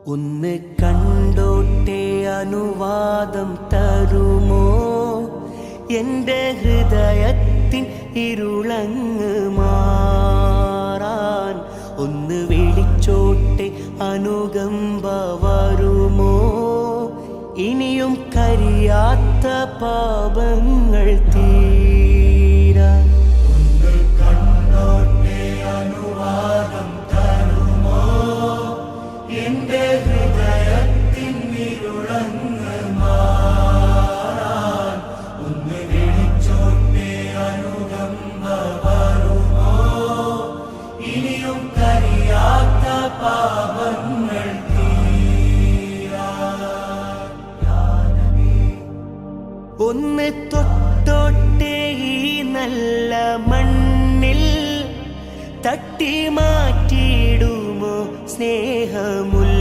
ഒന്ന് കണ്ടോട്ടെ അനുവാദം തരുമോ? എൻ്റെ ഹൃദയത്തിൻ ഇരുളങ്ങ് മാറാൻ ഒന്ന് വിളിച്ചോട്ടെ അനുകമ്പ വരുമോ? ഇനിയും കരിയാത്ത പാപങ്ങൾ തീരാൻ ഒന്ന് കണ്ടോട്ടെ അനുവാദം തരുമോ? എൻ്റെ ഹൃദയത്തിൻ ഇരുളങ്ങ് മാറാൻ ഒന്ന് വിളിച്ചോട്ടെ അനുകമ്പ വരുമോ? ഇനിയും കരിയാത്ത പാപങ്ങൾ ഒന്ന് തൊട്ടോട്ടെ ഈ നല്ല മണ്ണിൽ തട്ടി മാറ്റിയിടുമോ സ്നേഹമുള്ള